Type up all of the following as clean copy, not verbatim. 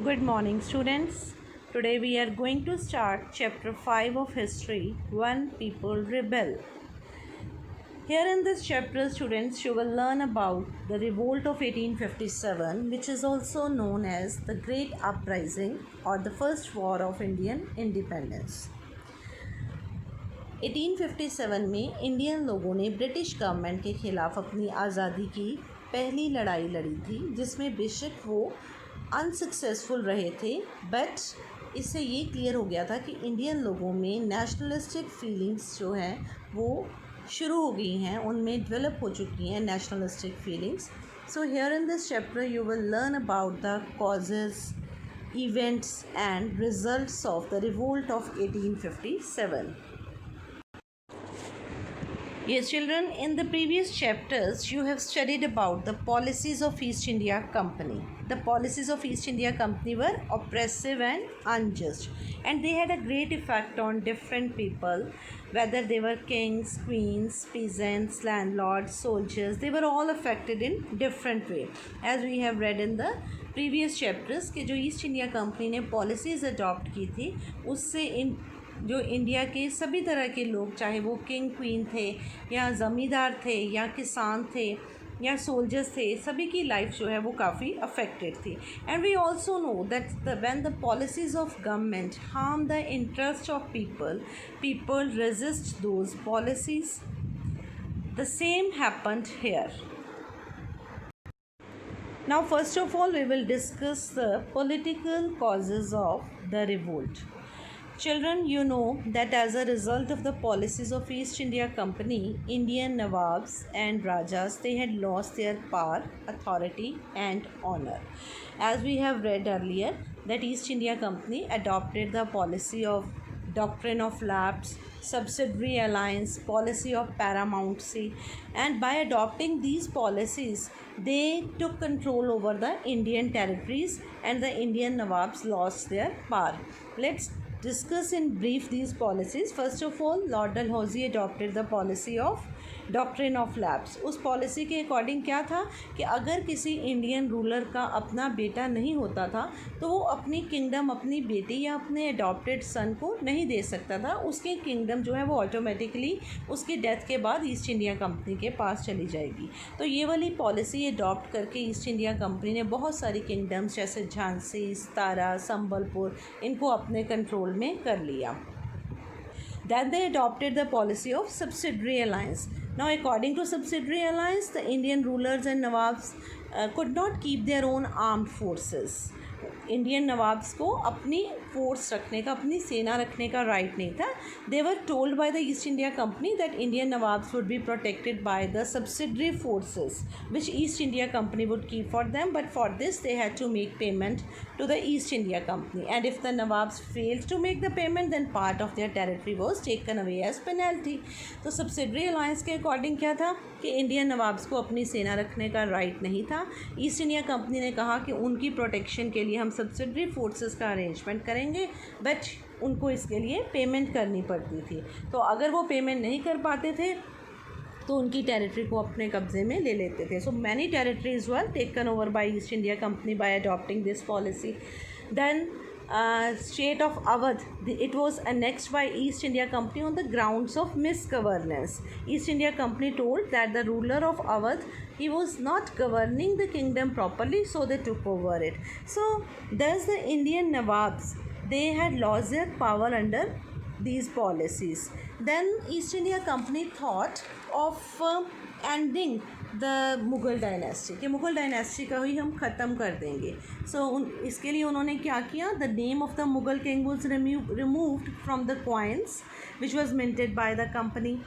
Good morning, students. Today we are going to start chapter 5 of history, When People Rebel. Here in this chapter, students, you will learn about the revolt of 1857, which is also known as the Great Uprising or the First War of Indian Independence. 1857 में Indian लोगों ने British government के ख़िलाफ़ अपनी आज़ादी की पहली लड़ाई लड़ी थी, जिसमें बेशक वो अनसक्सेसफुल रहे थे, बट इससे ये क्लियर हो गया था कि इंडियन लोगों में नेशनलिस्टिक फीलिंग्स जो हैं वो शुरू हो गई हैं, उनमें डेवलप हो चुकी हैं nationalistic feelings. So here in this chapter you will learn about the causes, events and results of the revolt of 1857. Yes, children, in the previous chapters you have studied about the policies of East India Company. The policies of East India Company were oppressive and unjust, and they had a great effect on different people, whether they were kings, queens, peasants, landlords, soldiers. They were all affected in different way, as we have read in the previous chapters कि जो east India company ने policies adopt की थी, उससे इन जो India के सभी तरह के लोग, चाहे वो किंग क्वीन थे या ज़मींदार थे या किसान थे या सोल्जर्स थे, सभी की लाइफ जो है वो काफ़ी अफेक्टेड थी. And we also know that when the policies of government harm the interest of people resist those policies. The same happened here. Now, first of all, we will discuss the political causes of the revolt. Children, you know that as a result of the policies of East India Company, Indian Nawabs and Rajas, they had lost their power, authority and honor. As we have read earlier, that East India Company adopted the policy of doctrine of lapse, subsidiary alliance, policy of paramountcy, and by adopting these policies they took control over the Indian territories and the Indian Nawabs lost their power. Let's discuss in brief these policies. First of all, Lord Dalhousie adopted the policy of doctrine of lapse. उस policy के according क्या था कि अगर किसी Indian ruler का अपना बेटा नहीं होता था तो वो अपनी किंगडम अपनी बेटी या अपने अडॉप्टेड सन को नहीं दे सकता था. उसकी किंगडम जो है वो ऑटोमेटिकली उसकी डेथ के बाद ईस्ट इंडिया कंपनी के पास चली जाएगी. तो ये वाली पॉलिसी अडॉप्ट करके ईस्ट इंडिया कंपनी ने बहुत सारी किंगडम्स जैसे झांसी, सतारा, संबलपुर, इनको अपने कंट्रोल में कर लिया. Then they adopted the policy of subsidiary alliance. Now, according to subsidiary alliance, the Indian rulers and Nawabs could not keep their own armed forces. Indian nawabs को अपनी फोर्स रखने का, अपनी सेना रखने का राइट नहीं था. They were told by the East India Company that Indian nawabs would be protected by the subsidiary forces which East India Company would keep for them, but for this they had to make payment to the East India Company, and if the Nawabs failed to make the payment, then part of their territory was taken away as penalty. तो subsidiary alliance के according क्या था कि Indian nawabs को अपनी सेना रखने का राइट नहीं था. ईस्ट इंडिया कंपनी ने कहा कि उनकी प्रोटेक्शन के लिए हम सब्सिडरी फोर्सेस का अरेंजमेंट करेंगे, बट उनको इसके लिए पेमेंट करनी पड़ती थी. तो अगर वो पेमेंट नहीं कर पाते थे तो उनकी टेरिटरी को अपने कब्जे में ले लेते थे. So many territories were taken over by East India Company by adopting this policy. Then state of Awadh, it was annexed by East India Company on the grounds of misgovernance. East India Company told that the ruler of Awadh, he was not governing the kingdom properly, so they took over it. So thus the Indian Nawabs, they had lost their power under these policies. Then East India Company thought of ending the Mughal dynasty, कि Mughal dynasty का ही हम ख़त्म कर देंगे. इसके लिए उन्होंने क्या किया, the name of the Mughal king was removed from the coins which was minted by the company.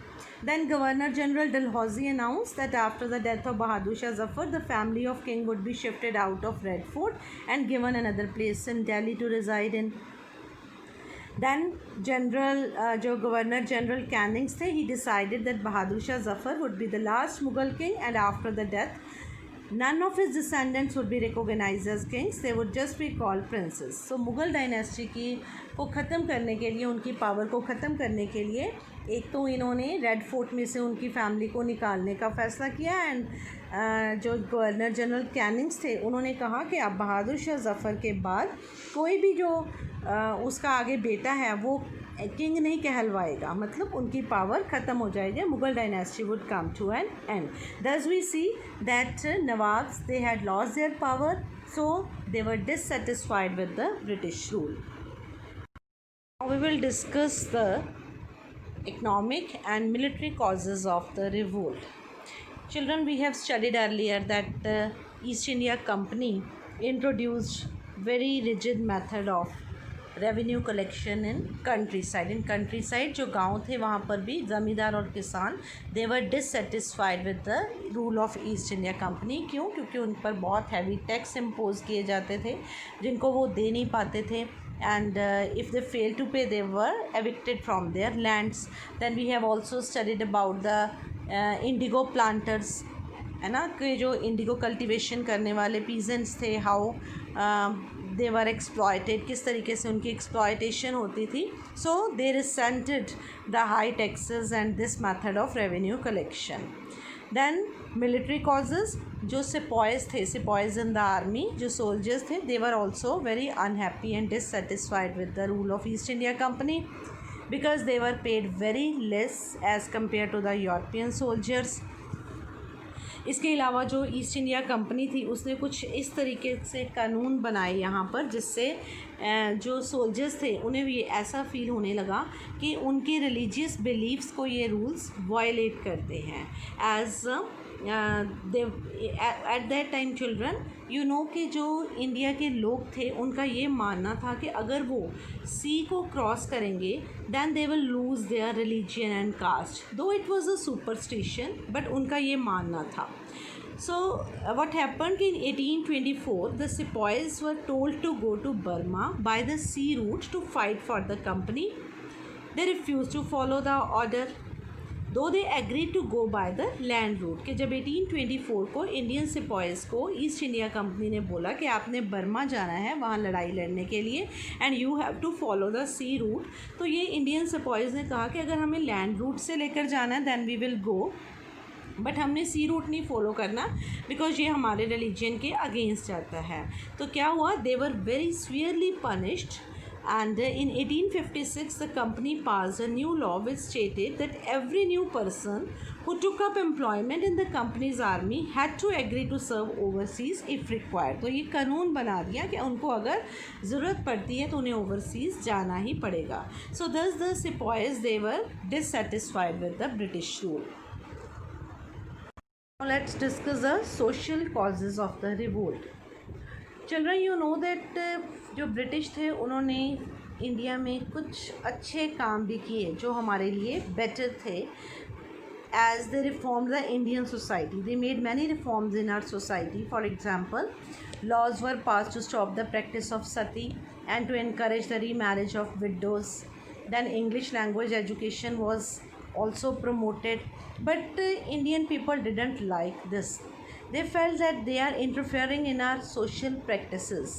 Then Governor General Dalhousie announced that after the death of Bahadur Shah Zafar, the family of king would be shifted out of Red Fort and given another place in Delhi to reside in. Then जो governor general कैनिंग्स थे, he decided that Bahadur Shah Zafar would be the last Mughal king, and after the death none of his descendants would be recognized as kings, they would just be called princes. So Mughal dynasty की को ख़त्म करने के लिए, उनकी power को ख़त्म करने के लिए एक तो इन्होंने रेड फोर्ट में से उनकी फैमिली को निकालने का फ़ैसला किया एंड जो गवर्नर जनरल कैनिंग्स थे उन्होंने कहा कि अब बहादुर शाह ज़फ़र के बाद कोई भी जो उसका आगे बेटा है वो किंग नहीं कहलवाएगा, मतलब उनकी पावर ख़त्म हो जाएगी. Mughal dynasty would come to an end. Thus we see that Nawabs, they had lost their power, so they were dissatisfied with the British rule. Now we will discuss the economic and military causes of the revolt. Children, we have studied earlier that the East India Company introduced very rigid method of revenue collection in countryside जो गांव थे वहाँ पर भी ज़मींदार और किसान they were dissatisfied with the rule of East India Company. क्यों? क्योंकि उन पर बहुत हैवी टैक्स इम्पोज किए जाते थे जिनको वो दे नहीं पाते थे. And if they fail to pay, they were evicted from their lands. Then we have also studied about the indigo planters, है ना, कि जो इंडिगो कल्टीवेशन करने वाले पीजेंट्स थे, हाउ दे वर एक्सप्लॉयटेड, किस तरीके से उनकी एक्सप्लॉयटेशन होती थी. So they resented the high taxes and this method of revenue collection. Then military causes, जो सिपॉयज़ थे, सिपॉयज़ इन द आर्मी, जो सोल्जर्स थे, they were also very unhappy and dissatisfied with the rule of East India Company because they were paid very less as compare to the European soldiers. इसके अलावा जो east India company थी उसने कुछ इस तरीके से कानून बनाए यहाँ पर जिससे जो सोल्जर्स थे उन्हें भी ऐसा फील होने लगा कि उनके रिलीजियस बिलीव्स को ये रूल्स वायलेट करते हैं. As at that time children, you know कि जो इंडिया के लोग थे उनका ये मानना था कि अगर वो सी को क्रॉस करेंगे then they will lose their religion and caste. Though it was a superstition but उनका ये मानना था. So what happened in 1824, the sepoys were told to go to Burma by the sea route to fight for the company. They refused to follow the order, though they agreed to go by the land route. कि जब 1824 को Indian सिपॉयज़ को east India company ने बोला कि आपने Burma जाना है वहाँ लड़ाई लड़ने के लिए and you have to follow the sea route, तो ये इंडियन सिपॉयज़ ने कहा कि अगर हमें लैंड रूट से लेकर जाना है then we will go, but हमने सी रूट नहीं फॉलो करना बिकॉज ये हमारे रिलीजन के अगेंस्ट जाता है. तो क्या हुआ, they were very severely punished. And in 1856, the company passed a new law which stated that every new person who took up employment in the company's army had to agree to serve overseas if required. तो ये कानून बना दिया कि उनको अगर ज़रूरत पड़ती है तो उन्हें ओवरसीज़ जाना ही पड़ेगा. So thus the sepoys, they were dissatisfied with the British rule. Now let's discuss the social causes of the revolt. Children, you know that जो ब्रिटिश थे उन्होंने इंडिया में कुछ अच्छे काम भी किए जो हमारे लिए बेटर थे. As they reform the Indian society, they made many reforms in our society. For example, laws were passed to stop the practice of sati and to encourage the remarriage of widows. Then English language education was also promoted, but Indian people didn't like this. They felt that they are interfering in our social practices.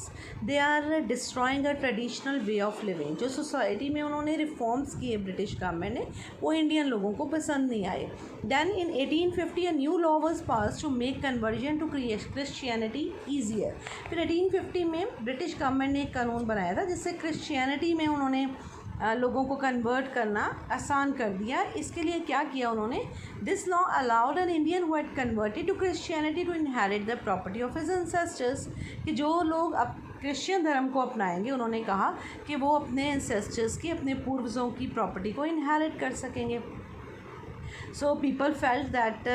They are destroying a traditional way of living. जो society में उन्होंने reforms किए British government ने वो Indian लोगों को पसंद नहीं आए. Then in 1850 a new law was passed to make conversion to Christianity easier. फिर 1850 में ब्रिटिश गवर्नमेंट ने एक कानून बनाया था जिससे क्रिश्चियनिटी में उन्होंने लोगों को कन्वर्ट करना आसान कर दिया. इसके लिए क्या किया उन्होंने, this law allowed an Indian who had converted to Christianity to inherit the property of his ancestors. कि जो लोग अब क्रिश्चियन धर्म को अपनाएंगे उन्होंने कहा कि वो अपने एंसेस्टर्स की, अपने पूर्वजों की प्रॉपर्टी को इनहेरिट कर सकेंगे. So people felt that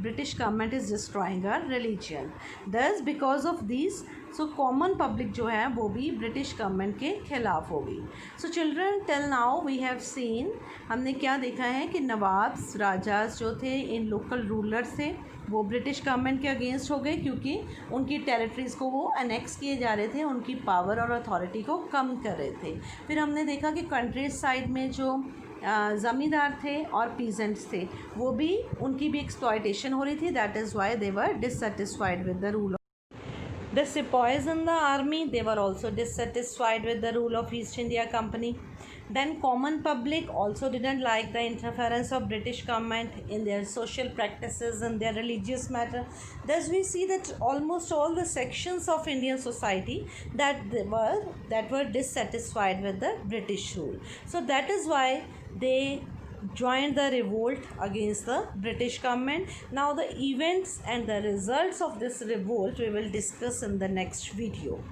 British government is destroying our religion. Thus because of these, so common public जो है वो भी ब्रिटिश गवर्नमेंट के खिलाफ हो गई. So children, till now we have seen, हमने क्या देखा है कि नवाब्स, राजास जो थे, इन लोकल रूलर्स थे, वो ब्रिटिश गवर्नमेंट के अगेंस्ट हो गए क्योंकि उनकी टेरिटरीज़ को वो अनेक्स किए जा रहे थे, उनकी पावर और अथॉरिटी को कम कर रहे थे. फिर हमने देखा कि कंट्रीज साइड में जो ज़मींदार थे और पीजेंट्स थे वो भी, उनकी भी एक्सप्लॉयटेशन हो रही थी. That is why they were dissatisfied with the rule. The sepoys in the army, they were also dissatisfied with the rule of East India Company. Then common public also didn't like the interference of British government in their social practices and their religious matter. Thus we see that almost all the sections of Indian society that were dissatisfied with the British rule. So that is why they joined the revolt against the British government. Now the events and the results of this revolt we will discuss in the next video.